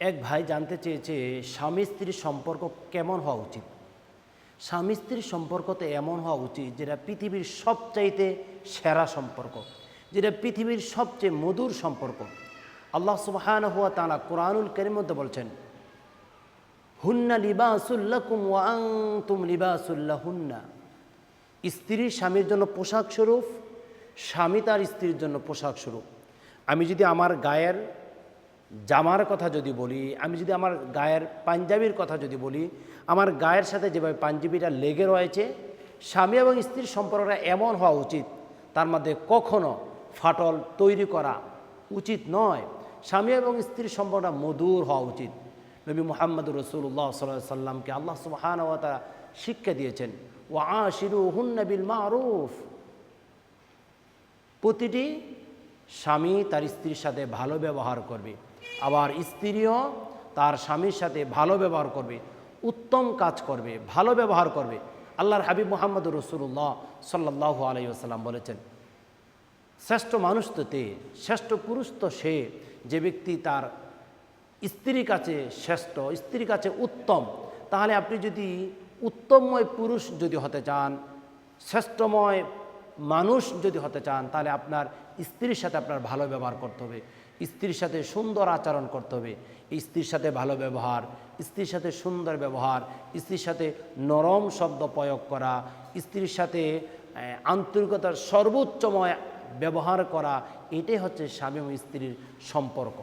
এক ভাই জানতে চেয়েছে স্বামী স্ত্রীর সম্পর্ক কেমন হওয়া উচিত। স্বামী স্ত্রীর সম্পর্ক তো এমন হওয়া উচিত যেটা পৃথিবীর সবচাইতে সেরা সম্পর্ক, যেটা পৃথিবীর সবচেয়ে মধুর সম্পর্ক। আল্লাহ সুবহানাহু ওয়া তাআলা কোরআনুল কারীমের মধ্যে বলছেন, হুন্না লিবাসুল লাকুম ওয়া আনতুম লিবাসুল লাহুন্না। স্ত্রী স্বামীর জন্য পোশাক স্বরূপ, স্বামী তার স্ত্রীর জন্য পোশাক স্বরূপ। আমি যদি আমার গায়ের জামার কথা যদি বলি, আমি যদি আমার গায়ের পাঞ্জাবির কথা যদি বলি, আমার গায়ের সাথে যেভাবে পাঞ্জাবিটা লেগে রয়েছে, স্বামী এবং স্ত্রীর সম্পর্কটা এমন হওয়া উচিত, তার মধ্যে কখনো ফাটল তৈরি করা উচিত নয়। স্বামী এবং স্ত্রীর সম্পর্কটা মধুর হওয়া উচিত। নবী মুহাম্মদুর রাসূলুল্লাহ সাল্লাল্লাহু আলাইহি সাল্লামকে আল্লাহ সুবহানাহু ওয়া তাআলা শিক্ষা দিয়েছেন, ওয়া আশিরুহুন্না বিল মারুফ। প্রতিটি স্বামী তার স্ত্রীর সাথে ভালো ব্যবহার করবে, আবার স্ত্রীও তার স্বামীর সাথে ভালো ব্যবহার করবে, উত্তম কাজ করবে, ভালো ব্যবহার করবে। আল্লাহর হাবিব মুহাম্মদুর রাসূলুল্লাহ সাল্লাল্লাহু আলাইহি ওয়াসাল্লাম বলেছেন, শ্রেষ্ঠ মানুষ তো তে, শ্রেষ্ঠ পুরুষ তো সে যে ব্যক্তি তার স্ত্রীর কাছে শ্রেষ্ঠ, স্ত্রীর কাছে উত্তম। তাহলে আপনি যদি উত্তমময় পুরুষ যদি হতে চান, শ্রেষ্ঠময় মানুষ যদি হতে চান, তাহলে আপনার স্ত্রীর সাথে আপনার ভালো ব্যবহার করতে হবে, স্ত্রীর সাথে সুন্দর আচরণ করতে হবে। স্ত্রীর সাথে ভালো ব্যবহার, স্ত্রীর সাথে সুন্দর ব্যবহার, স্ত্রীর সাথে নরম শব্দ প্রয়োগ করা, স্ত্রীর সাথে আন্তরিকতার সর্বোচ্চময় ব্যবহার করা, এটাই হচ্ছে স্বামী ও স্ত্রীর সম্পর্ক।